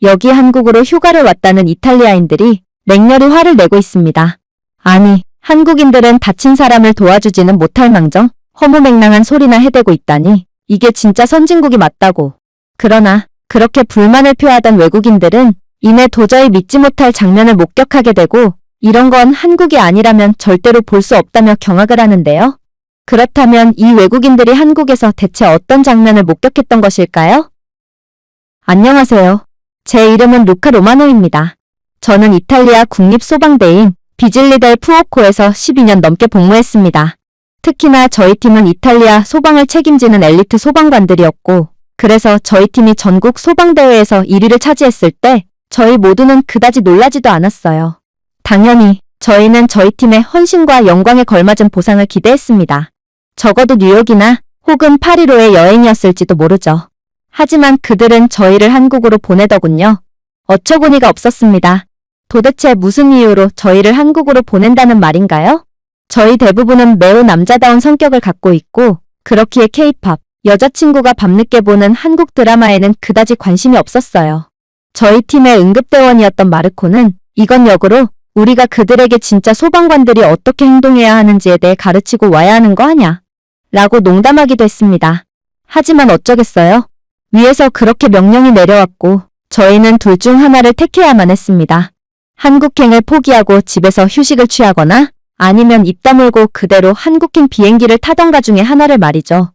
여기 한국으로 휴가를 왔다는 이탈리아인들이 맹렬히 화를 내고 있습니다. 아니, 한국인들은 다친 사람을 도와주지는 못할 망정 허무맹랑한 소리나 해대고 있다니 이게 진짜 선진국이 맞다고. 그러나 그렇게 불만을 표하던 외국인들은 이내 도저히 믿지 못할 장면을 목격하게 되고 이런 건 한국이 아니라면 절대로 볼 수 없다며 경악을 하는데요. 그렇다면 이 외국인들이 한국에서 대체 어떤 장면을 목격했던 것일까요? 안녕하세요. 제 이름은 루카 로마노입니다. 저는 이탈리아 국립소방대인 비질리 델 푸오코에서 12년 넘게 복무했습니다. 특히나 저희 팀은 이탈리아 소방을 책임지는 엘리트 소방관들이었고 그래서 저희 팀이 전국 소방대회에서 1위를 차지했을 때 저희 모두는 그다지 놀라지도 않았어요. 당연히 저희는 저희 팀의 헌신과 영광에 걸맞은 보상을 기대했습니다. 적어도 뉴욕이나 혹은 파리로의 여행이었을지도 모르죠. 하지만 그들은 저희를 한국으로 보내더군요. 어처구니가 없었습니다. 도대체 무슨 이유로 저희를 한국으로 보낸다는 말인가요? 저희 대부분은 매우 남자다운 성격을 갖고 있고 그렇기에 K-팝, 여자친구가 밤늦게 보는 한국 드라마에는 그다지 관심이 없었어요. 저희 팀의 응급대원이었던 마르코는 이건 역으로 우리가 그들에게 진짜 소방관들이 어떻게 행동해야 하는지에 대해 가르치고 와야 하는 거 아냐? 라고 농담하기도 했습니다. 하지만 어쩌겠어요? 위에서 그렇게 명령이 내려왔고 저희는 둘 중 하나를 택해야만 했습니다. 한국행을 포기하고 집에서 휴식을 취하거나 아니면 입 다물고 그대로 한국행 비행기를 타던가 중에 하나를 말이죠.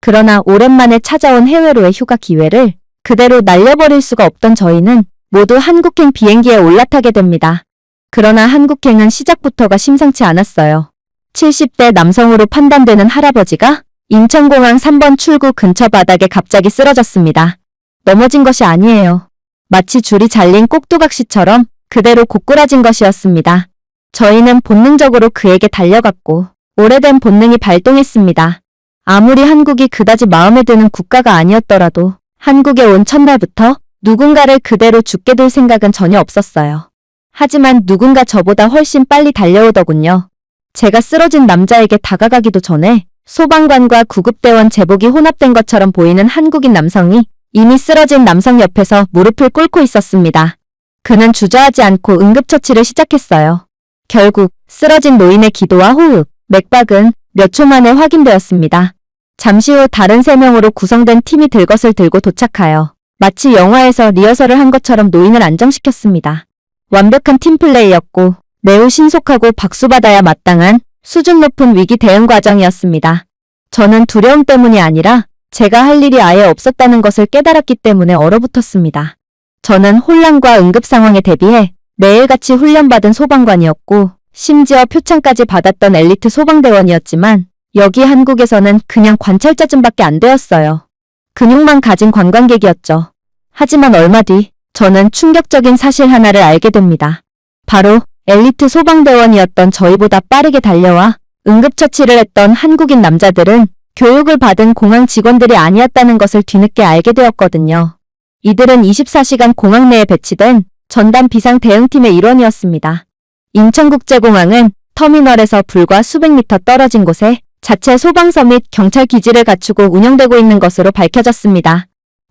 그러나 오랜만에 찾아온 해외로의 휴가 기회를 그대로 날려버릴 수가 없던 저희는 모두 한국행 비행기에 올라타게 됩니다. 그러나 한국행은 시작부터가 심상치 않았어요. 70대 남성으로 판단되는 할아버지가 인천공항 3번 출구 근처 바닥에 갑자기 쓰러졌습니다. 넘어진 것이 아니에요. 마치 줄이 잘린 꼭두각시처럼 그대로 고꾸라진 것이었습니다. 저희는 본능적으로 그에게 달려갔고 오래된 본능이 발동했습니다. 아무리 한국이 그다지 마음에 드는 국가가 아니었더라도 한국에 온 첫날부터 누군가를 그대로 죽게 둘 생각은 전혀 없었어요. 하지만 누군가 저보다 훨씬 빨리 달려오더군요. 제가 쓰러진 남자에게 다가가기도 전에 소방관과 구급대원 제복이 혼합된 것처럼 보이는 한국인 남성이 이미 쓰러진 남성 옆에서 무릎을 꿇고 있었습니다. 그는 주저하지 않고 응급처치를 시작했어요. 결국 쓰러진 노인의 기도와 호흡, 맥박은 몇 초 만에 확인되었습니다. 잠시 후 다른 3명으로 구성된 팀이 들것을 들고 도착하여 마치 영화에서 리허설을 한 것처럼 노인을 안정시켰습니다. 완벽한 팀플레이였고 매우 신속하고 박수받아야 마땅한 수준 높은 위기 대응 과정이었습니다. 저는 두려움 때문이 아니라 제가 할 일이 아예 없었다는 것을 깨달았기 때문에 얼어붙었습니다. 저는 혼란과 응급 상황에 대비해 매일같이 훈련받은 소방관이었고 심지어 표창까지 받았던 엘리트 소방대원이었지만 여기 한국에서는 그냥 관찰자쯤밖에 안 되었어요. 근육만 가진 관광객이었죠. 하지만 얼마 뒤 저는 충격적인 사실 하나를 알게 됩니다. 바로 엘리트 소방대원이었던 저희보다 빠르게 달려와 응급처치를 했던 한국인 남자들은 교육을 받은 공항 직원들이 아니었다는 것을 뒤늦게 알게 되었거든요. 이들은 24시간 공항 내에 배치된 전담 비상 대응팀의 일원이었습니다. 인천국제공항은 터미널에서 불과 수백 미터 떨어진 곳에 자체 소방서 및 경찰 기지를 갖추고 운영되고 있는 것으로 밝혀졌습니다.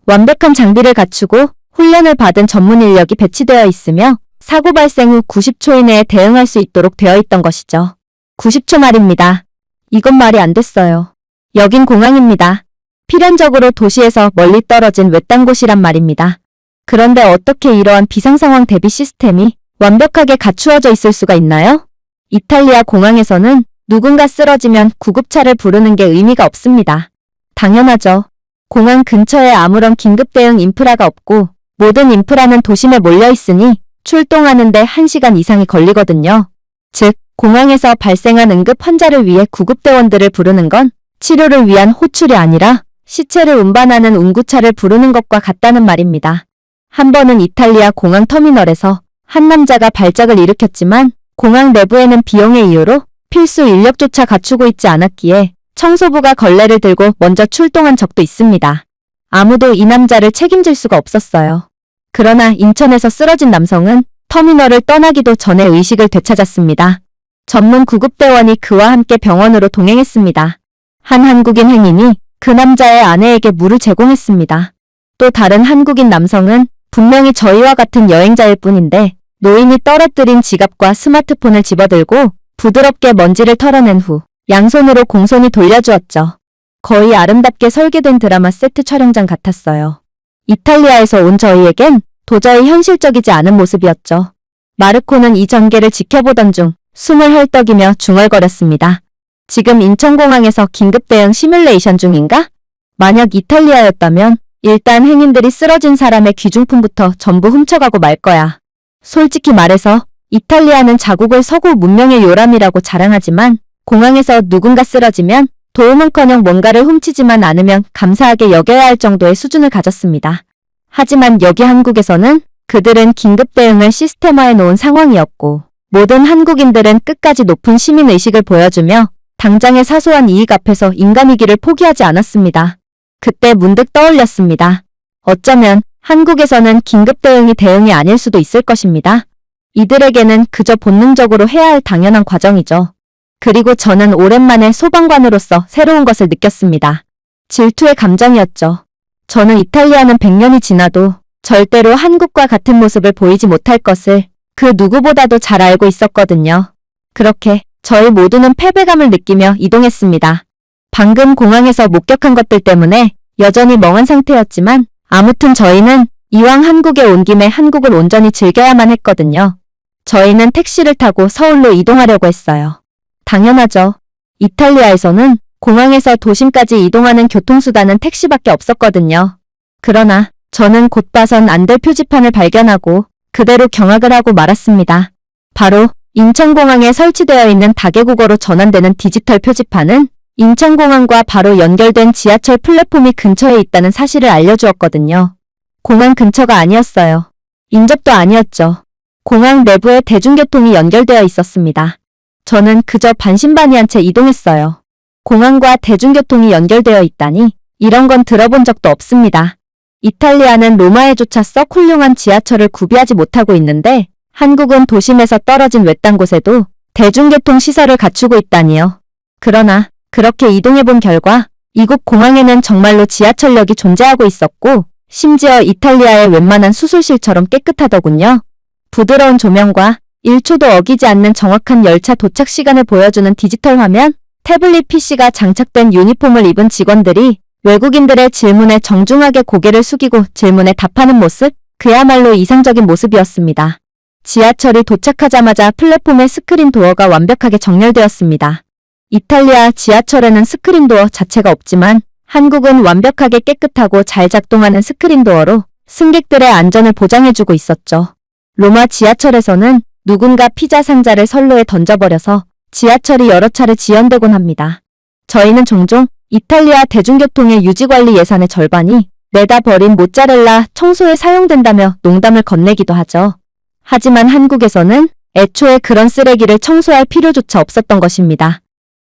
완벽한 장비를 갖추고 훈련을 받은 전문 인력이 배치되어 있으며 사고 발생 후 90초 이내에 대응할 수 있도록 되어 있던 것이죠. 90초 말입니다. 이건 말이 안 됐어요. 여긴 공항입니다. 필연적으로 도시에서 멀리 떨어진 외딴 곳이란 말입니다. 그런데 어떻게 이러한 비상상황 대비 시스템이 완벽하게 갖추어져 있을 수가 있나요? 이탈리아 공항에서는 누군가 쓰러지면 구급차를 부르는 게 의미가 없습니다. 당연하죠. 공항 근처에 아무런 긴급 대응 인프라가 없고 모든 인프라는 도심에 몰려 있으니 출동하는데 1시간 이상이 걸리거든요. 즉, 공항에서 발생한 응급 환자를 위해 구급대원들을 부르는 건 치료를 위한 호출이 아니라 시체를 운반하는 운구차를 부르는 것과 같다는 말입니다. 한 번은 이탈리아 공항 터미널에서 한 남자가 발작을 일으켰지만 공항 내부에는 비용의 이유로 필수 인력조차 갖추고 있지 않았기에 청소부가 걸레를 들고 먼저 출동한 적도 있습니다. 아무도 이 남자를 책임질 수가 없었어요. 그러나 인천에서 쓰러진 남성은 터미널을 떠나기도 전에 의식을 되찾았습니다. 전문 구급대원이 그와 함께 병원으로 동행했습니다. 한 한국인 행인이 그 남자의 아내에게 물을 제공했습니다. 또 다른 한국인 남성은 분명히 저희와 같은 여행자일 뿐인데 노인이 떨어뜨린 지갑과 스마트폰을 집어들고 부드럽게 먼지를 털어낸 후 양손으로 공손히 돌려주었죠. 거의 아름답게 설계된 드라마 세트 촬영장 같았어요. 이탈리아에서 온 저희에겐 도저히 현실적이지 않은 모습이었죠. 마르코는 이 전개를 지켜보던 중 숨을 헐떡이며 중얼거렸습니다. 지금 인천공항에서 긴급대응 시뮬레이션 중인가? 만약 이탈리아였다면 일단 행인들이 쓰러진 사람의 귀중품부터 전부 훔쳐가고 말 거야. 솔직히 말해서 이탈리아는 자국을 서구 문명의 요람이라고 자랑하지만 공항에서 누군가 쓰러지면 도움은커녕 뭔가를 훔치지만 않으면 감사하게 여겨야 할 정도의 수준을 가졌습니다. 하지만 여기 한국에서는 그들은 긴급 대응을 시스템화해 놓은 상황이었고 모든 한국인들은 끝까지 높은 시민의식을 보여주며 당장의 사소한 이익 앞에서 인간이기를 포기하지 않았습니다. 그때 문득 떠올렸습니다. 어쩌면 한국에서는 긴급 대응이 대응이 아닐 수도 있을 것입니다. 이들에게는 그저 본능적으로 해야 할 당연한 과정이죠. 그리고 저는 오랜만에 소방관으로서 새로운 것을 느꼈습니다. 질투의 감정이었죠. 저는 이탈리아는 100년이 지나도 절대로 한국과 같은 모습을 보이지 못할 것을 그 누구보다도 잘 알고 있었거든요. 그렇게 저희 모두는 패배감을 느끼며 이동했습니다. 방금 공항에서 목격한 것들 때문에 여전히 멍한 상태였지만 아무튼 저희는 이왕 한국에 온 김에 한국을 온전히 즐겨야만 했거든요. 저희는 택시를 타고 서울로 이동하려고 했어요. 당연하죠. 이탈리아에서는 공항에서 도심까지 이동하는 교통수단은 택시밖에 없었거든요. 그러나 저는 곧 봐선 안 될 표지판을 발견하고 그대로 경악을 하고 말았습니다. 바로 인천공항에 설치되어 있는 다개국어로 전환되는 디지털 표지판은 인천공항과 바로 연결된 지하철 플랫폼이 근처에 있다는 사실을 알려주었거든요. 공항 근처가 아니었어요. 인접도 아니었죠. 공항 내부에 대중교통이 연결되어 있었습니다. 저는 그저 반신반의한 채 이동했어요. 공항과 대중교통이 연결되어 있다니 이런 건 들어본 적도 없습니다. 이탈리아는 로마에조차 썩 훌륭한 지하철을 구비하지 못하고 있는데 한국은 도심에서 떨어진 외딴 곳에도 대중교통 시설을 갖추고 있다니요. 그러나 그렇게 이동해본 결과 이곳 공항에는 정말로 지하철역이 존재하고 있었고 심지어 이탈리아의 웬만한 수술실처럼 깨끗하더군요. 부드러운 조명과 1초도 어기지 않는 정확한 열차 도착 시간을 보여주는 디지털 화면, 태블릿 PC가 장착된 유니폼을 입은 직원들이 외국인들의 질문에 정중하게 고개를 숙이고 질문에 답하는 모습, 그야말로 이상적인 모습이었습니다. 지하철이 도착하자마자 플랫폼의 스크린 도어가 완벽하게 정렬되었습니다. 이탈리아 지하철에는 스크린 도어 자체가 없지만 한국은 완벽하게 깨끗하고 잘 작동하는 스크린 도어로 승객들의 안전을 보장해주고 있었죠. 로마 지하철에서는 누군가 피자 상자를 선로에 던져버려서 지하철이 여러 차례 지연되곤 합니다. 저희는 종종 이탈리아 대중교통의 유지관리 예산의 절반이 내다 버린 모짜렐라 청소에 사용된다며 농담을 건네기도 하죠. 하지만 한국에서는 애초에 그런 쓰레기를 청소할 필요조차 없었던 것입니다.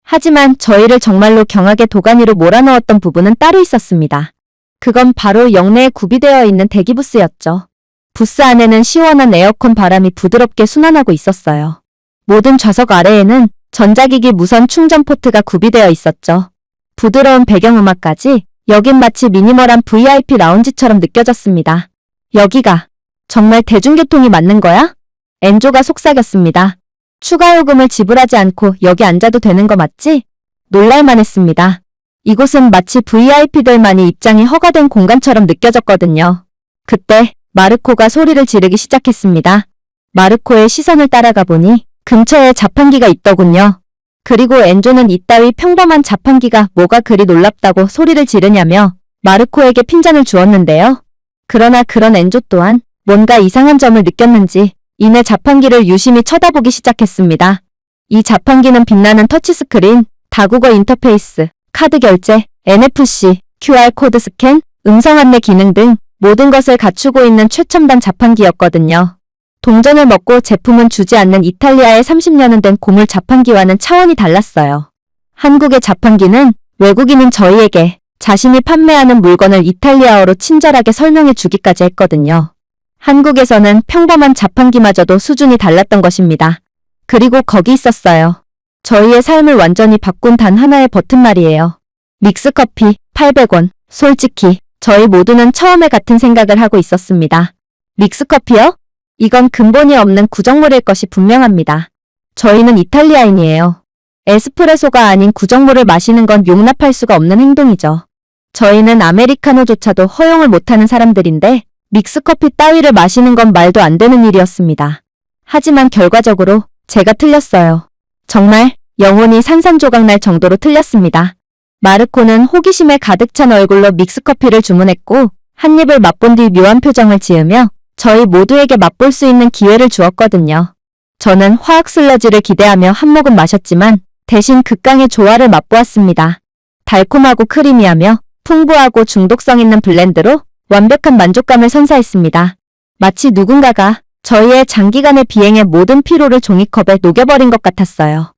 하지만 저희를 정말로 경악의 도가니로 몰아넣었던 부분은 따로 있었습니다. 그건 바로 역내에 구비되어 있는 대기부스였죠. 부스 안에는 시원한 에어컨 바람이 부드럽게 순환하고 있었어요. 모든 좌석 아래에는 전자기기 무선 충전 포트가 구비되어 있었죠. 부드러운 배경음악까지 여긴 마치 미니멀한 VIP 라운지처럼 느껴졌습니다. 여기가 정말 대중교통이 맞는 거야? 엔조가 속삭였습니다. 추가 요금을 지불하지 않고 여기 앉아도 되는 거 맞지? 놀랄만 했습니다. 이곳은 마치 VIP들만이 입장이 허가된 공간처럼 느껴졌거든요. 그때 마르코가 소리를 지르기 시작했습니다. 마르코의 시선을 따라가 보니 근처에 자판기가 있더군요. 그리고 엔조는 이따위 평범한 자판기가 뭐가 그리 놀랍다고 소리를 지르냐며 마르코에게 핀잔을 주었는데요. 그러나 그런 엔조 또한 뭔가 이상한 점을 느꼈는지 이내 자판기를 유심히 쳐다보기 시작했습니다. 이 자판기는 빛나는 터치스크린, 다국어 인터페이스, 카드 결제, NFC, QR코드 스캔, 음성 안내 기능 등 모든 것을 갖추고 있는 최첨단 자판기였거든요. 동전을 먹고 제품은 주지 않는 이탈리아의 30년은 된 고물 자판기와는 차원이 달랐어요. 한국의 자판기는 외국인인 저희에게 자신이 판매하는 물건을 이탈리아어로 친절하게 설명해 주기까지 했거든요. 한국에서는 평범한 자판기마저도 수준이 달랐던 것입니다. 그리고 거기 있었어요. 저희의 삶을 완전히 바꾼 단 하나의 버튼 말이에요. 믹스커피 800원. 솔직히 저희 모두는 처음에 같은 생각을 하고 있었습니다. 믹스커피요? 이건 근본이 없는 구정물일 것이 분명합니다. 저희는 이탈리아인이에요. 에스프레소가 아닌 구정물을 마시는 건 용납할 수가 없는 행동이죠. 저희는 아메리카노조차도 허용을 못하는 사람들인데 믹스커피 따위를 마시는 건 말도 안 되는 일이었습니다. 하지만 결과적으로 제가 틀렸어요. 정말 영혼이 산산조각날 정도로 틀렸습니다. 마르코는 호기심에 가득 찬 얼굴로 믹스커피를 주문했고 한 입을 맛본 뒤 묘한 표정을 지으며 저희 모두에게 맛볼 수 있는 기회를 주었거든요. 저는 화학 슬러지를 기대하며 한 모금 마셨지만 대신 극강의 조화를 맛보았습니다. 달콤하고 크리미하며 풍부하고 중독성 있는 블렌드로 완벽한 만족감을 선사했습니다. 마치 누군가가 저희의 장기간의 비행의 모든 피로를 종이컵에 녹여버린 것 같았어요.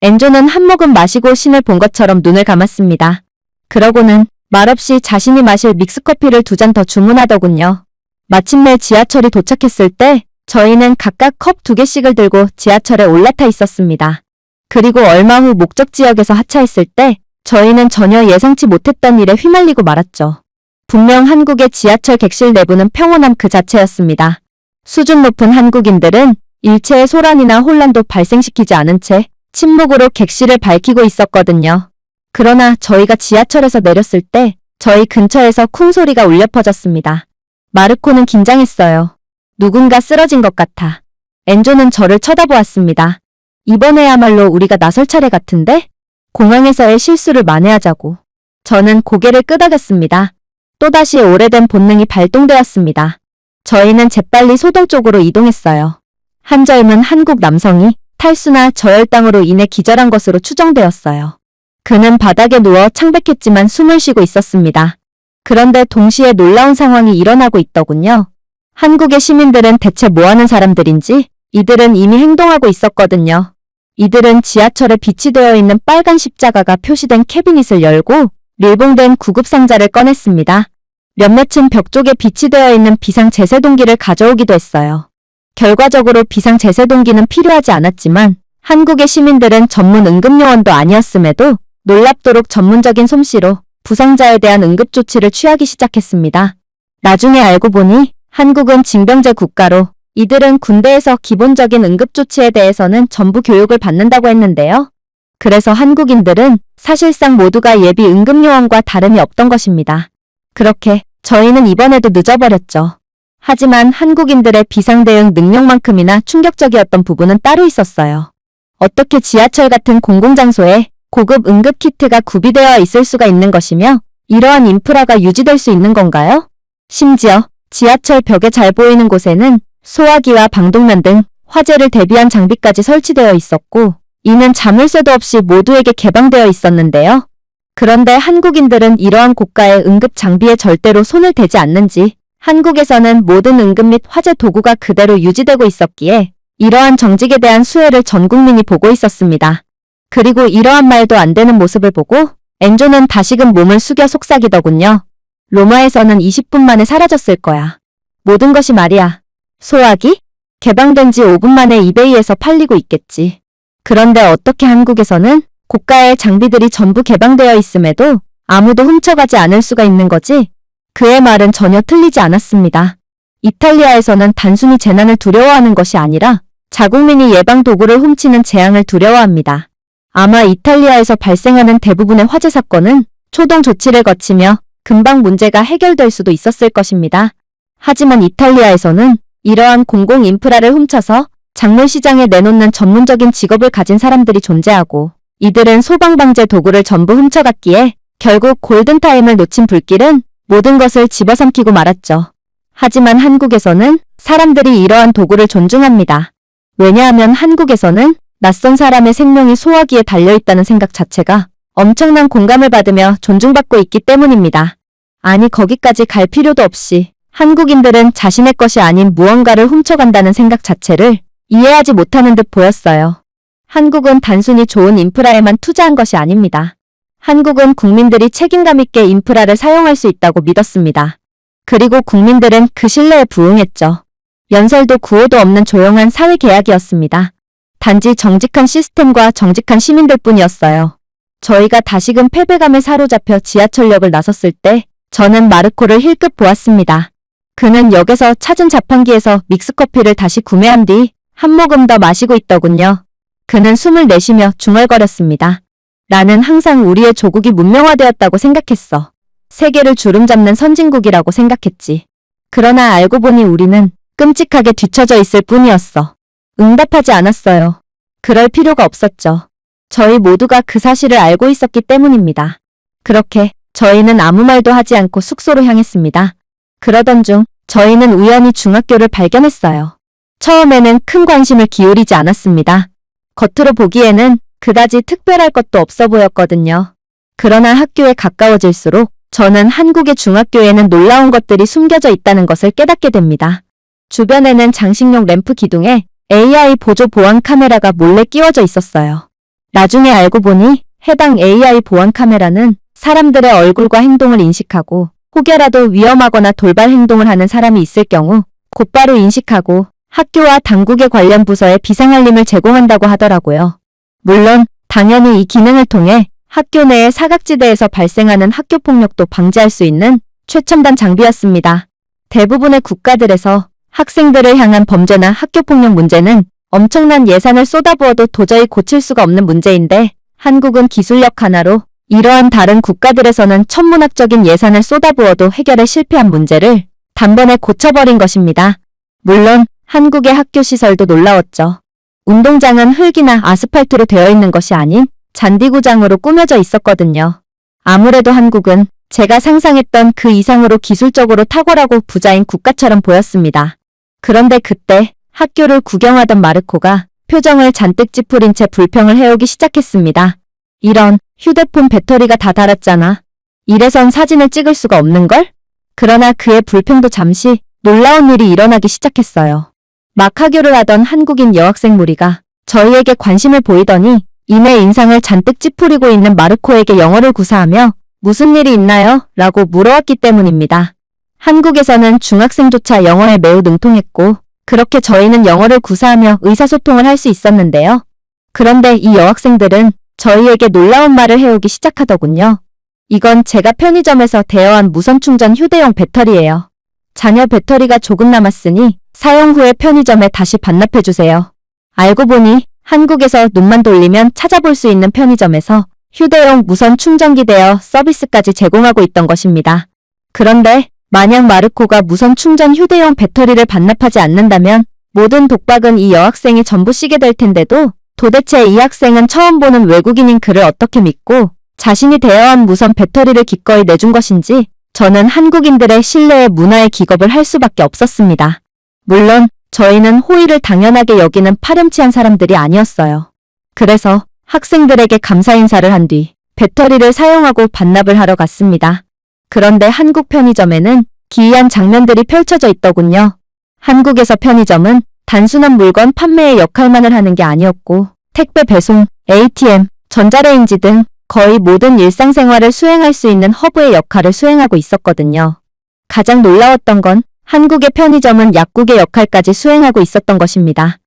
엔조는 한 모금 마시고 신을 본 것처럼 눈을 감았습니다. 그러고는 말없이 자신이 마실 믹스커피를 2잔 더 주문하더군요. 마침내 지하철이 도착했을 때 저희는 각각 컵 2개씩을 들고 지하철에 올라타 있었습니다. 그리고 얼마 후 목적 지역에서 하차했을 때 저희는 전혀 예상치 못했던 일에 휘말리고 말았죠. 분명 한국의 지하철 객실 내부는 평온함 그 자체였습니다. 수준 높은 한국인들은 일체의 소란이나 혼란도 발생시키지 않은 채 침묵으로 객실을 밝히고 있었거든요. 그러나 저희가 지하철에서 내렸을 때 저희 근처에서 쿵 소리가 울려 퍼졌습니다. 마르코는 긴장했어요. 누군가 쓰러진 것 같아. 엔조는 저를 쳐다보았습니다. 이번에야말로 우리가 나설 차례 같은데? 공항에서의 실수를 만회하자고. 저는 고개를 끄덕였습니다. 또다시 오래된 본능이 발동되었습니다. 저희는 재빨리 소동 쪽으로 이동했어요. 한 젊은 한국 남성이 탈수나 저혈당으로 인해 기절한 것으로 추정되었어요. 그는 바닥에 누워 창백했지만 숨을 쉬고 있었습니다. 그런데 동시에 놀라운 상황이 일어나고 있더군요. 한국의 시민들은 대체 뭐하는 사람들인지 이들은 이미 행동하고 있었거든요. 이들은 지하철에 비치되어 있는 빨간 십자가가 표시된 캐비닛을 열고 밀봉된 구급상자를 꺼냈습니다. 몇몇은 벽 쪽에 비치되어 있는 비상제세동기를 가져오기도 했어요. 결과적으로 비상제세동기는 필요하지 않았지만 한국의 시민들은 전문 응급요원도 아니었음에도 놀랍도록 전문적인 솜씨로 부상자에 대한 응급조치를 취하기 시작했습니다. 나중에 알고 보니 한국은 징병제 국가로 이들은 군대에서 기본적인 응급조치에 대해서는 전부 교육을 받는다고 했는데요. 그래서 한국인들은 사실상 모두가 예비 응급요원과 다름이 없던 것입니다. 그렇게 저희는 이번에도 늦어버렸죠. 하지만 한국인들의 비상대응 능력만큼이나 충격적이었던 부분은 따로 있었어요. 어떻게 지하철 같은 공공장소에 고급 응급키트가 구비되어 있을 수가 있는 것이며 이러한 인프라가 유지될 수 있는 건가요? 심지어 지하철 벽에 잘 보이는 곳에는 소화기와 방독면 등 화재를 대비한 장비까지 설치되어 있었고 이는 자물쇠도 없이 모두에게 개방되어 있었는데요. 그런데 한국인들은 이러한 고가의 응급 장비에 절대로 손을 대지 않는지 한국에서는 모든 응급 및 화재 도구가 그대로 유지되고 있었기에 이러한 정직에 대한 수혜를 전 국민이 보고 있었습니다. 그리고 이러한 말도 안 되는 모습을 보고 엔조는 다시금 몸을 숙여 속삭이더군요. 로마에서는 20분 만에 사라졌을 거야. 모든 것이 말이야. 소화기? 개방된 지 5분 만에 이베이에서 팔리고 있겠지. 그런데 어떻게 한국에서는 고가의 장비들이 전부 개방되어 있음에도 아무도 훔쳐가지 않을 수가 있는 거지? 그의 말은 전혀 틀리지 않았습니다. 이탈리아에서는 단순히 재난을 두려워하는 것이 아니라 자국민이 예방 도구를 훔치는 재앙을 두려워합니다. 아마 이탈리아에서 발생하는 대부분의 화재 사건은 초동 조치를 거치며 금방 문제가 해결될 수도 있었을 것입니다. 하지만 이탈리아에서는 이러한 공공 인프라를 훔쳐서 작물시장에 내놓는 전문적인 직업을 가진 사람들이 존재하고 이들은 소방방제 도구를 전부 훔쳐갔기에 결국 골든타임을 놓친 불길은 모든 것을 집어삼키고 말았죠. 하지만 한국에서는 사람들이 이러한 도구를 존중합니다. 왜냐하면 한국에서는 낯선 사람의 생명이 소화기에 달려있다는 생각 자체가 엄청난 공감을 받으며 존중받고 있기 때문입니다. 아니 거기까지 갈 필요도 없이 한국인들은 자신의 것이 아닌 무언가를 훔쳐간다는 생각 자체를 이해하지 못하는 듯 보였어요. 한국은 단순히 좋은 인프라에만 투자한 것이 아닙니다. 한국은 국민들이 책임감 있게 인프라를 사용할 수 있다고 믿었습니다. 그리고 국민들은 그 신뢰에 부응했죠. 연설도 구호도 없는 조용한 사회계약이었습니다. 단지 정직한 시스템과 정직한 시민들 뿐이었어요. 저희가 다시금 패배감에 사로잡혀 지하철역을 나섰을 때 저는 마르코를 힐끗 보았습니다. 그는 역에서 찾은 자판기에서 믹스커피를 다시 구매한 뒤 한 모금 더 마시고 있더군요. 그는 숨을 내쉬며 중얼거렸습니다. 나는 항상 우리의 조국이 문명화되었다고 생각했어. 세계를 주름잡는 선진국이라고 생각했지. 그러나 알고 보니 우리는 끔찍하게 뒤처져 있을 뿐이었어. 응답하지 않았어요. 그럴 필요가 없었죠. 저희 모두가 그 사실을 알고 있었기 때문입니다. 그렇게 저희는 아무 말도 하지 않고 숙소로 향했습니다. 그러던 중 저희는 우연히 중학교를 발견했어요. 처음에는 큰 관심을 기울이지 않았습니다. 겉으로 보기에는 그다지 특별할 것도 없어 보였거든요. 그러나 학교에 가까워질수록 저는 한국의 중학교에는 놀라운 것들이 숨겨져 있다는 것을 깨닫게 됩니다. 주변에는 장식용 램프 기둥에 AI 보조 보안 카메라가 몰래 끼워져 있었어요. 나중에 알고 보니 해당 AI 보안 카메라는 사람들의 얼굴과 행동을 인식하고 혹여라도 위험하거나 돌발 행동을 하는 사람이 있을 경우 곧바로 인식하고 학교와 당국의 관련 부서에 비상알림을 제공한다고 하더라고요. 물론 당연히 이 기능을 통해 학교 내의 사각지대에서 발생하는 학교폭력도 방지할 수 있는 최첨단 장비였습니다. 대부분의 국가들에서 학생들을 향한 범죄나 학교폭력 문제는 엄청난 예산을 쏟아부어도 도저히 고칠 수가 없는 문제인데 한국은 기술력 하나로 이러한 다른 국가들에서는 천문학적인 예산을 쏟아부어도 해결에 실패한 문제를 단번에 고쳐버린 것입니다. 물론 한국의 학교 시설도 놀라웠죠. 운동장은 흙이나 아스팔트로 되어 있는 것이 아닌 잔디구장으로 꾸며져 있었거든요. 아무래도 한국은 제가 상상했던 그 이상으로 기술적으로 탁월하고 부자인 국가처럼 보였습니다. 그런데 그때 학교를 구경하던 마르코가 표정을 잔뜩 찌푸린 채 불평을 해오기 시작했습니다. 이런, 휴대폰 배터리가 다 닳았잖아. 이래선 사진을 찍을 수가 없는걸? 그러나 그의 불평도 잠시 놀라운 일이 일어나기 시작했어요. 막 하교를 하던 한국인 여학생 무리가 저희에게 관심을 보이더니 이내 인상을 잔뜩 찌푸리고 있는 마르코에게 영어를 구사하며 무슨 일이 있나요? 라고 물어왔기 때문입니다. 한국에서는 중학생조차 영어에 매우 능통했고 그렇게 저희는 영어를 구사하며 의사소통을 할 수 있었는데요. 그런데 이 여학생들은 저희에게 놀라운 말을 해오기 시작하더군요. 이건 제가 편의점에서 대여한 무선 충전 휴대용 배터리예요. 자녀 배터리가 조금 남았으니 사용 후에 편의점에 다시 반납해주세요. 알고 보니 한국에서 눈만 돌리면 찾아볼 수 있는 편의점에서 휴대용 무선 충전기 대여 서비스까지 제공하고 있던 것입니다. 그런데 만약 마르코가 무선 충전 휴대용 배터리를 반납하지 않는다면 모든 독박은 이 여학생이 전부 쓰게 될 텐데도 도대체 이 학생은 처음 보는 외국인인 그를 어떻게 믿고 자신이 대여한 무선 배터리를 기꺼이 내준 것인지 저는 한국인들의 신뢰에 문화의 기겁을 할 수밖에 없었습니다. 물론 저희는 호의를 당연하게 여기는 파렴치한 사람들이 아니었어요. 그래서 학생들에게 감사 인사를 한 뒤 배터리를 사용하고 반납을 하러 갔습니다. 그런데 한국 편의점에는 기이한 장면들이 펼쳐져 있더군요. 한국에서 편의점은 단순한 물건 판매의 역할만을 하는 게 아니었고 택배 배송, ATM, 전자레인지 등 거의 모든 일상생활을 수행할 수 있는 허브의 역할을 수행하고 있었거든요. 가장 놀라웠던 건 한국의 편의점은 약국의 역할까지 수행하고 있었던 것입니다.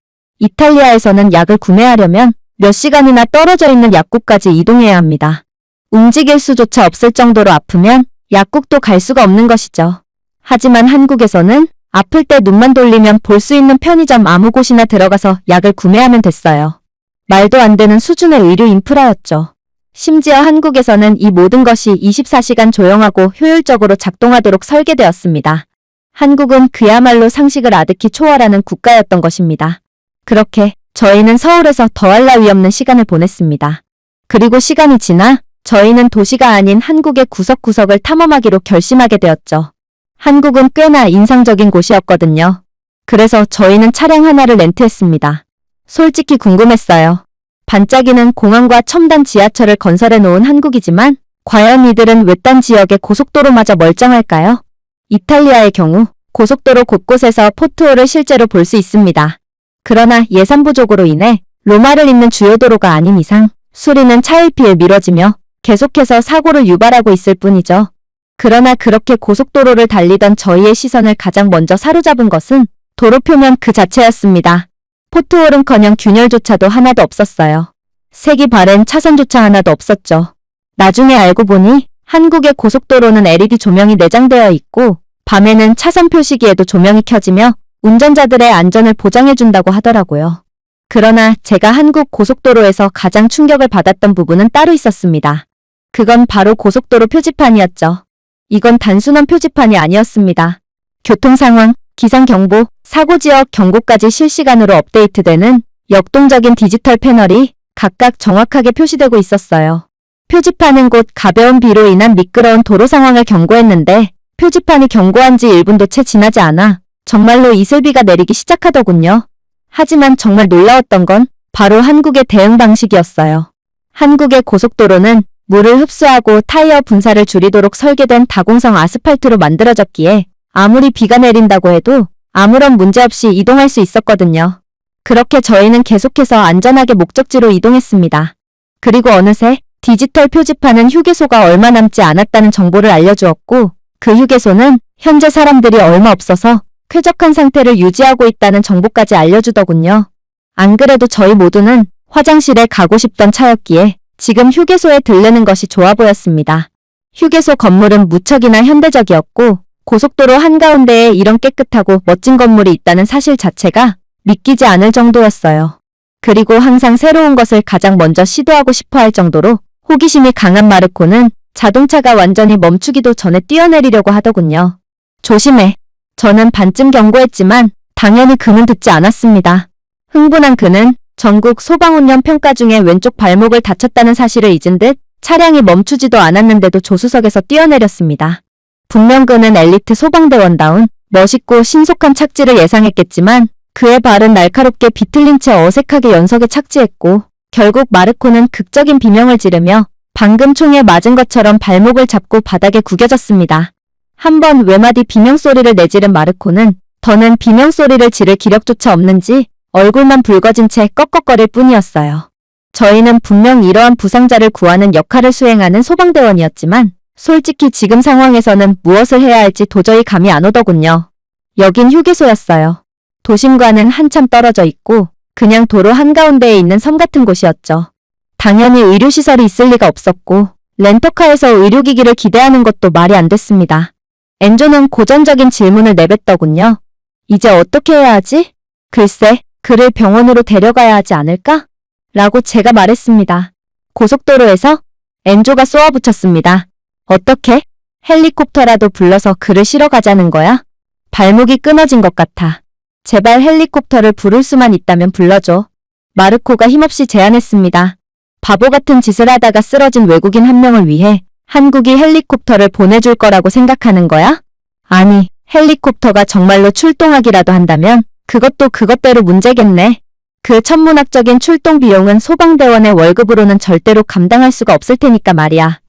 이탈리아에서는 약을 구매하려면 몇 시간이나 떨어져 있는 약국까지 이동해야 합니다. 움직일 수조차 없을 정도로 아프면 약국도 갈 수가 없는 것이죠. 하지만 한국에서는 아플 때 눈만 돌리면 볼 수 있는 편의점 아무 곳이나 들어가서 약을 구매하면 됐어요. 말도 안 되는 수준의 의료 인프라였죠. 심지어 한국에서는 이 모든 것이 24시간 조용하고 효율적으로 작동하도록 설계되었습니다. 한국은 그야말로 상식을 아득히 초월하는 국가였던 것입니다. 그렇게 저희는 서울에서 더할 나위 없는 시간을 보냈습니다. 그리고 시간이 지나 저희는 도시가 아닌 한국의 구석구석을 탐험하기로 결심하게 되었죠. 한국은 꽤나 인상적인 곳이었거든요. 그래서 저희는 차량 하나를 렌트했습니다. 솔직히 궁금했어요. 반짝이는 공항과 첨단 지하철을 건설해 놓은 한국이지만 과연 이들은 외딴 지역의 고속도로마저 멀쩡할까요? 이탈리아의 경우 고속도로 곳곳에서 포트홀을 실제로 볼 수 있습니다. 그러나 예산 부족으로 인해 로마를 잇는 주요 도로가 아닌 이상 수리는 차일피일 미뤄지며 계속해서 사고를 유발하고 있을 뿐이죠. 그러나 그렇게 고속도로를 달리던 저희의 시선을 가장 먼저 사로잡은 것은 도로 표면 그 자체였습니다. 포트홀은커녕 균열조차도 하나도 없었어요. 색이 바랜 차선조차 하나도 없었죠. 나중에 알고 보니 한국의 고속도로는 LED 조명이 내장되어 있고 밤에는 차선 표시기에도 조명이 켜지며 운전자들의 안전을 보장해준다고 하더라고요. 그러나 제가 한국 고속도로에서 가장 충격을 받았던 부분은 따로 있었습니다. 그건 바로 고속도로 표지판이었죠. 이건 단순한 표지판이 아니었습니다. 교통 상황, 기상 경보, 사고 지역 경고까지 실시간으로 업데이트되는 역동적인 디지털 패널이 각각 정확하게 표시되고 있었어요. 표지판은 곧 가벼운 비로 인한 미끄러운 도로 상황을 경고했는데 표지판이 경고한 지 1분도 채 지나지 않아 정말로 이슬비가 내리기 시작하더군요. 하지만 정말 놀라웠던 건 바로 한국의 대응 방식이었어요. 한국의 고속도로는 물을 흡수하고 타이어 분사를 줄이도록 설계된 다공성 아스팔트로 만들어졌기에 아무리 비가 내린다고 해도 아무런 문제 없이 이동할 수 있었거든요. 그렇게 저희는 계속해서 안전하게 목적지로 이동했습니다. 그리고 어느새 디지털 표지판은 휴게소가 얼마 남지 않았다는 정보를 알려주었고 그 휴게소는 현재 사람들이 얼마 없어서 쾌적한 상태를 유지하고 있다는 정보까지 알려주더군요. 안 그래도 저희 모두는 화장실에 가고 싶던 차였기에 지금 휴게소에 들르는 것이 좋아 보였습니다. 휴게소 건물은 무척이나 현대적이었고 고속도로 한가운데에 이런 깨끗하고 멋진 건물이 있다는 사실 자체가 믿기지 않을 정도였어요. 그리고 항상 새로운 것을 가장 먼저 시도하고 싶어 할 정도로 호기심이 강한 마르코는 자동차가 완전히 멈추기도 전에 뛰어내리려고 하더군요. 조심해. 저는 반쯤 경고했지만 당연히 그는 듣지 않았습니다. 흥분한 그는 전국 소방운영 평가 중에 왼쪽 발목을 다쳤다는 사실을 잊은 듯 차량이 멈추지도 않았는데도 조수석에서 뛰어내렸습니다. 분명 그는 엘리트 소방대원다운 멋있고 신속한 착지를 예상했겠지만 그의 발은 날카롭게 비틀린 채 어색하게 연석에 착지했고 결국 마르코는 극적인 비명을 지르며 방금 총에 맞은 것처럼 발목을 잡고 바닥에 구겨졌습니다. 한 번 외마디 비명소리를 내지른 마르코는 더는 비명소리를 지를 기력조차 없는지 얼굴만 붉어진 채 꺽꺽거릴 뿐이었어요. 저희는 분명 이러한 부상자를 구하는 역할을 수행하는 소방대원이었지만 솔직히 지금 상황에서는 무엇을 해야 할지 도저히 감이 안 오더군요. 여긴 휴게소였어요. 도심과는 한참 떨어져 있고 그냥 도로 한가운데에 있는 섬 같은 곳이었죠. 당연히 의료시설이 있을 리가 없었고 렌터카에서 의료기기를 기대하는 것도 말이 안 됐습니다. 엔조는 고전적인 질문을 내뱉더군요. 이제 어떻게 해야 하지? 글쎄, 그를 병원으로 데려가야 하지 않을까? 라고 제가 말했습니다. 고속도로에서? 엔조가 쏘아붙였습니다. 어떻게? 헬리콥터라도 불러서 그를 실어 가자는 거야? 발목이 끊어진 것 같아. 제발 헬리콥터를 부를 수만 있다면 불러줘. 마르코가 힘없이 제안했습니다. 바보 같은 짓을 하다가 쓰러진 외국인 한 명을 위해 한국이 헬리콥터를 보내줄 거라고 생각하는 거야? 아니, 헬리콥터가 정말로 출동하기라도 한다면 그것도 그것대로 문제겠네. 그 천문학적인 출동 비용은 소방대원의 월급으로는 절대로 감당할 수가 없을 테니까 말이야.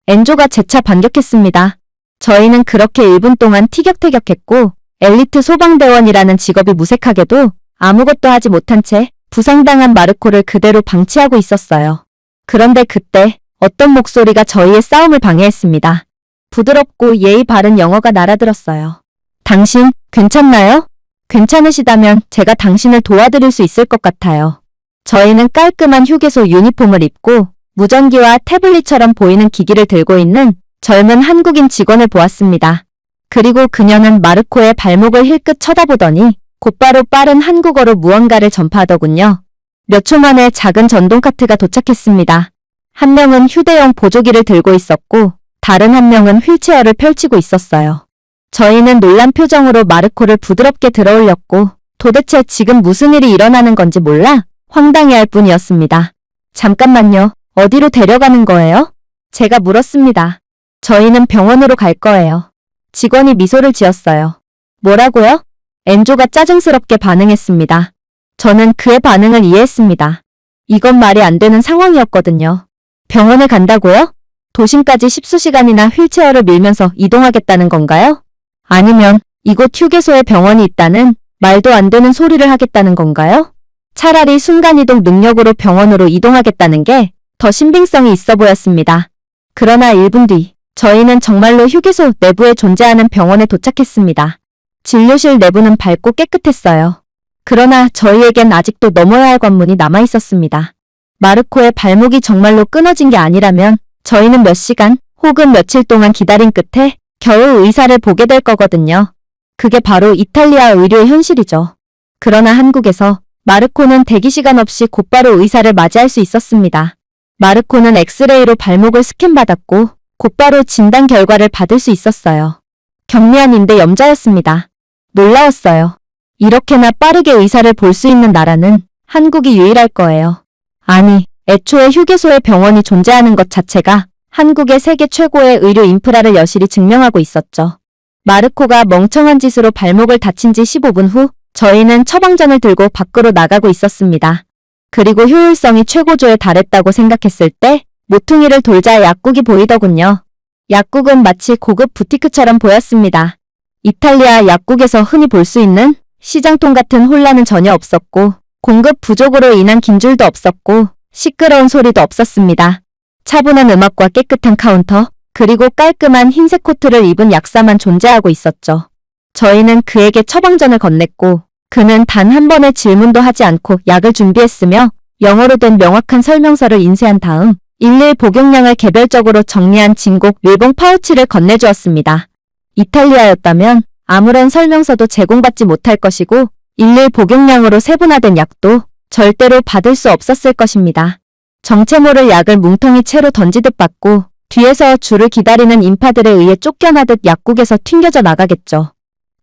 엔조가 재차 반격했습니다. 저희는 그렇게 1분 동안 티격태격했고 엘리트 소방대원이라는 직업이 무색하게도 아무것도 하지 못한 채 부상당한 마르코를 그대로 방치하고 있었어요. 그런데 그때 어떤 목소리가 저희의 싸움을 방해했습니다. 부드럽고 예의 바른 영어가 날아들었어요. 당신, 괜찮나요? 괜찮으시다면 제가 당신을 도와드릴 수 있을 것 같아요. 저희는 깔끔한 휴게소 유니폼을 입고 무전기와 태블릿처럼 보이는 기기를 들고 있는 젊은 한국인 직원을 보았습니다. 그리고 그녀는 마르코의 발목을 힐끗 쳐다보더니 곧바로 빠른 한국어로 무언가를 전파하더군요. 몇 초 만에 작은 전동카트가 도착했습니다. 한 명은 휴대용 보조기를 들고 있었고 다른 한 명은 휠체어를 펼치고 있었어요. 저희는 놀란 표정으로 마르코를 부드럽게 들어올렸고 도대체 지금 무슨 일이 일어나는 건지 몰라 황당해할 뿐이었습니다. 잠깐만요. 어디로 데려가는 거예요? 제가 물었습니다. 저희는 병원으로 갈 거예요. 직원이 미소를 지었어요. 뭐라고요? 엔조가 짜증스럽게 반응했습니다. 저는 그의 반응을 이해했습니다. 이건 말이 안 되는 상황이었거든요. 병원에 간다고요? 도심까지 10수시간이나 휠체어를 밀면서 이동하겠다는 건가요? 아니면 이곳 휴게소에 병원이 있다는 말도 안 되는 소리를 하겠다는 건가요? 차라리 순간이동 능력으로 병원으로 이동하겠다는 게 더 신빙성이 있어 보였습니다. 그러나 1분 뒤 저희는 정말로 휴게소 내부에 존재하는 병원에 도착했습니다. 진료실 내부는 밝고 깨끗했어요. 그러나 저희에겐 아직도 넘어야 할 관문이 남아 있었습니다. 마르코의 발목이 정말로 끊어진 게 아니라면 저희는 몇 시간 혹은 며칠 동안 기다린 끝에 겨우 의사를 보게 될 거거든요. 그게 바로 이탈리아 의료의 현실이죠. 그러나 한국에서 마르코는 대기 시간 없이 곧바로 의사를 맞이할 수 있었습니다. 마르코는 엑스레이로 발목을 스캔받았고 곧바로 진단 결과를 받을 수 있었어요. 경미한 인대 염좌였습니다. 놀라웠어요. 이렇게나 빠르게 의사를 볼 수 있는 나라는 한국이 유일할 거예요. 아니, 애초에 휴게소에 병원이 존재하는 것 자체가 한국의 세계 최고의 의료 인프라를 여실히 증명하고 있었죠. 마르코가 멍청한 짓으로 발목을 다친 지 15분 후 저희는 처방전을 들고 밖으로 나가고 있었습니다. 그리고 효율성이 최고조에 달했다고 생각했을 때 모퉁이를 돌자 약국이 보이더군요. 약국은 마치 고급 부티크처럼 보였습니다. 이탈리아 약국에서 흔히 볼 수 있는 시장통 같은 혼란은 전혀 없었고 공급 부족으로 인한 긴줄도 없었고 시끄러운 소리도 없었습니다. 차분한 음악과 깨끗한 카운터, 그리고 깔끔한 흰색 코트를 입은 약사만 존재하고 있었죠. 저희는 그에게 처방전을 건넸고 그는 단 한 번의 질문도 하지 않고 약을 준비했으며 영어로 된 명확한 설명서를 인쇄한 다음 일일 복용량을 개별적으로 정리한 진곡 밀봉 파우치를 건네주었습니다. 이탈리아였다면 아무런 설명서도 제공받지 못할 것이고 일일 복용량으로 세분화된 약도 절대로 받을 수 없었을 것입니다. 정체 모를 약을 뭉텅이 채로 던지듯 받고 뒤에서 줄을 기다리는 인파들에 의해 쫓겨나듯 약국에서 튕겨져 나가겠죠.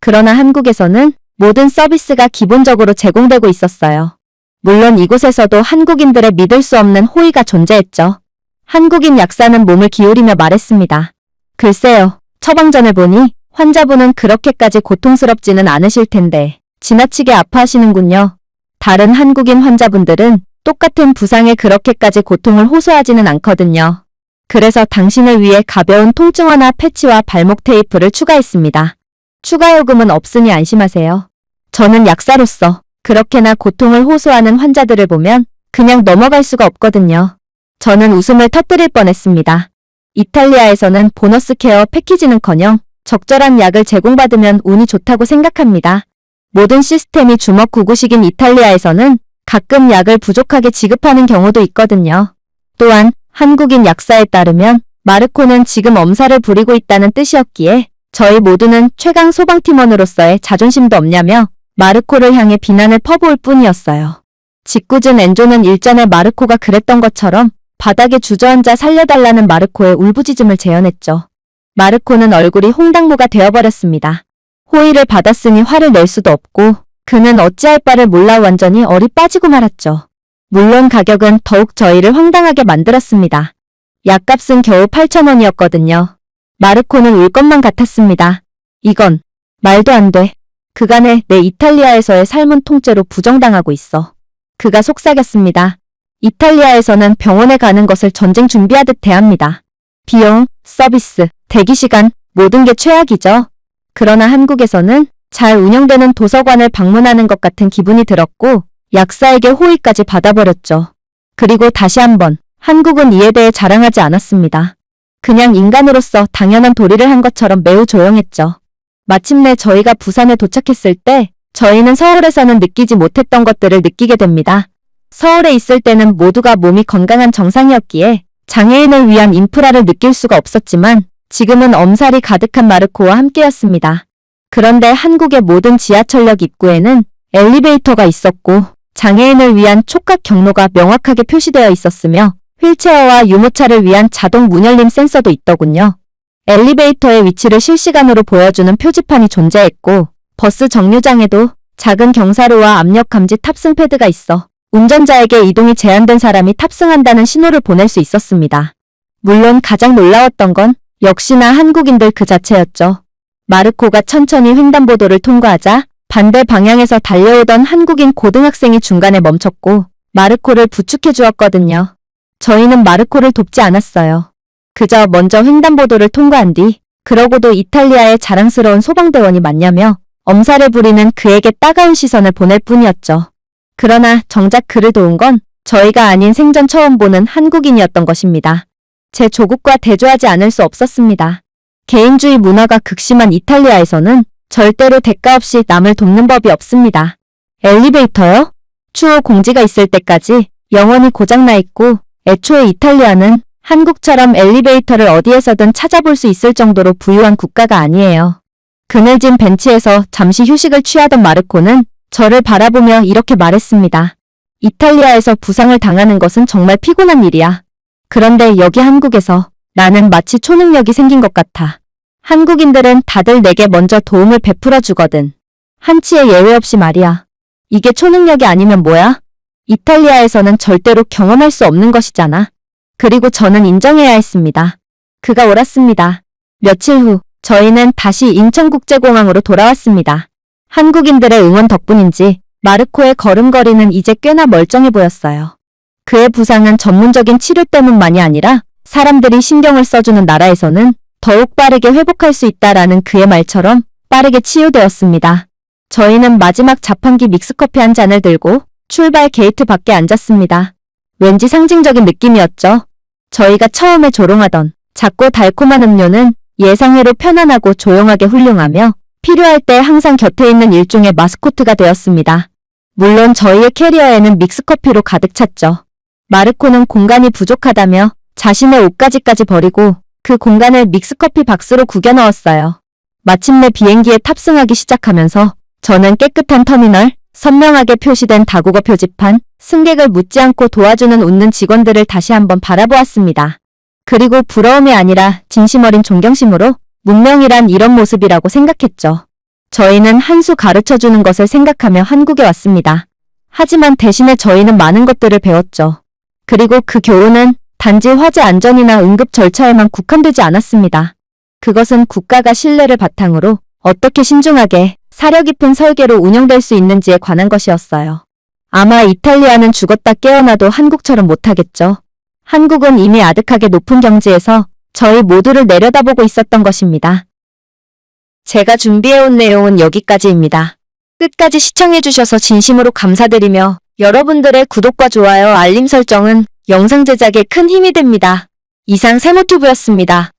그러나 한국에서는 모든 서비스가 기본적으로 제공되고 있었어요. 물론 이곳에서도 한국인들의 믿을 수 없는 호의가 존재했죠. 한국인 약사는 몸을 기울이며 말했습니다. 글쎄요, 처방전을 보니 환자분은 그렇게까지 고통스럽지는 않으실 텐데 지나치게 아파하시는군요. 다른 한국인 환자분들은 똑같은 부상에 그렇게까지 고통을 호소하지는 않거든요. 그래서 당신을 위해 가벼운 통증화나 패치와 발목 테이프를 추가했습니다. 추가 요금은 없으니 안심하세요. 저는 약사로서 그렇게나 고통을 호소하는 환자들을 보면 그냥 넘어갈 수가 없거든요. 저는 웃음을 터뜨릴 뻔했습니다. 이탈리아에서는 보너스 케어 패키지는커녕 적절한 약을 제공받으면 운이 좋다고 생각합니다. 모든 시스템이 주먹구구식인 이탈리아에서는 가끔 약을 부족하게 지급하는 경우도 있거든요. 또한 한국인 약사에 따르면 마르코는 지금 엄살을 부리고 있다는 뜻이었기에 저희 모두는 최강 소방팀원으로서의 자존심도 없냐며 마르코를 향해 비난을 퍼부을 뿐이었어요. 짓궂은 엔조는 일전에 마르코가 그랬던 것처럼 바닥에 주저앉아 살려달라는 마르코의 울부짖음을 재현했죠. 마르코는 얼굴이 홍당무가 되어버렸습니다. 호의를 받았으니 화를 낼 수도 없고 그는 어찌할 바를 몰라 완전히 얼이 빠지고 말았죠. 물론 가격은 더욱 저희를 황당하게 만들었습니다. 약값은 겨우 8,000원이었거든요. 마르코는 울 것만 같았습니다. 이건 말도 안 돼. 그간에 내 이탈리아에서의 삶은 통째로 부정당하고 있어. 그가 속삭였습니다. 이탈리아에서는 병원에 가는 것을 전쟁 준비하듯 대합니다. 비용, 서비스, 대기시간, 모든 게 최악이죠. 그러나 한국에서는 잘 운영되는 도서관을 방문하는 것 같은 기분이 들었고 약사에게 호의까지 받아버렸죠. 그리고 다시 한번 한국은 이에 대해 자랑하지 않았습니다. 그냥 인간으로서 당연한 도리를 한 것처럼 매우 조용했죠. 마침내 저희가 부산에 도착했을 때 저희는 서울에서는 느끼지 못했던 것들을 느끼게 됩니다. 서울에 있을 때는 모두가 몸이 건강한 정상이었기에 장애인을 위한 인프라를 느낄 수가 없었지만 지금은 엄살이 가득한 마르코와 함께였습니다. 그런데 한국의 모든 지하철역 입구에는 엘리베이터가 있었고 장애인을 위한 촉각 경로가 명확하게 표시되어 있었으며 휠체어와 유모차를 위한 자동 문열림 센서도 있더군요. 엘리베이터의 위치를 실시간으로 보여주는 표지판이 존재했고 버스 정류장에도 작은 경사로와 압력 감지 탑승 패드가 있어 운전자에게 이동이 제한된 사람이 탑승한다는 신호를 보낼 수 있었습니다. 물론 가장 놀라웠던 건 역시나 한국인들 그 자체였죠. 마르코가 천천히 횡단보도를 통과하자 반대 방향에서 달려오던 한국인 고등학생이 중간에 멈췄고 마르코를 부축해 주었거든요. 저희는 마르코를 돕지 않았어요. 그저 먼저 횡단보도를 통과한 뒤 그러고도 이탈리아의 자랑스러운 소방대원이 맞냐며 엄살을 부리는 그에게 따가운 시선을 보낼 뿐이었죠. 그러나 정작 그를 도운 건 저희가 아닌 생전 처음 보는 한국인이었던 것입니다. 제 조국과 대조하지 않을 수 없었습니다. 개인주의 문화가 극심한 이탈리아에서는 절대로 대가 없이 남을 돕는 법이 없습니다. 엘리베이터요? 추후 공지가 있을 때까지 영원히 고장나 있고 애초에 이탈리아는 한국처럼 엘리베이터를 어디에서든 찾아볼 수 있을 정도로 부유한 국가가 아니에요. 그늘진 벤치에서 잠시 휴식을 취하던 마르코는 저를 바라보며 이렇게 말했습니다. 이탈리아에서 부상을 당하는 것은 정말 피곤한 일이야. 그런데 여기 한국에서 나는 마치 초능력이 생긴 것 같아. 한국인들은 다들 내게 먼저 도움을 베풀어 주거든. 한치의 예외 없이 말이야. 이게 초능력이 아니면 뭐야? 이탈리아에서는 절대로 경험할 수 없는 것이잖아. 그리고 저는 인정해야 했습니다. 그가 옳았습니다. 며칠 후 저희는 다시 인천국제공항으로 돌아왔습니다. 한국인들의 응원 덕분인지 마르코의 걸음걸이는 이제 꽤나 멀쩡해 보였어요. 그의 부상은 전문적인 치료 때문만이 아니라 사람들이 신경을 써주는 나라에서는 더욱 빠르게 회복할 수 있다라는 그의 말처럼 빠르게 치유되었습니다. 저희는 마지막 자판기 믹스커피 한 잔을 들고 출발 게이트 밖에 앉았습니다. 왠지 상징적인 느낌이었죠. 저희가 처음에 조롱하던 작고 달콤한 음료는 예상외로 편안하고 조용하게 훌륭하며 필요할 때 항상 곁에 있는 일종의 마스코트가 되었습니다. 물론 저희의 캐리어에는 믹스커피로 가득 찼죠. 마르코는 공간이 부족하다며 자신의 옷가지까지 버리고 그 공간을 믹스커피 박스로 구겨 넣었어요. 마침내 비행기에 탑승하기 시작하면서 저는 깨끗한 터미널, 선명하게 표시된 다국어 표지판, 승객을 묻지 않고 도와주는 웃는 직원들을 다시 한번 바라보았습니다. 그리고 부러움이 아니라 진심 어린 존경심으로 문명이란 이런 모습이라고 생각했죠. 저희는 한 수 가르쳐주는 것을 생각하며 한국에 왔습니다. 하지만 대신에 저희는 많은 것들을 배웠죠. 그리고 그 교훈은 단지 화재 안전이나 응급 절차에만 국한되지 않았습니다. 그것은 국가가 신뢰를 바탕으로 어떻게 신중하게 사려 깊은 설계로 운영될 수 있는지에 관한 것이었어요. 아마 이탈리아는 죽었다 깨어나도 한국처럼 못하겠죠. 한국은 이미 아득하게 높은 경지에서 저희 모두를 내려다보고 있었던 것입니다. 제가 준비해온 내용은 여기까지입니다. 끝까지 시청해주셔서 진심으로 감사드리며 여러분들의 구독과 좋아요, 알림 설정은 영상 제작에 큰 힘이 됩니다. 이상 세모튜브였습니다.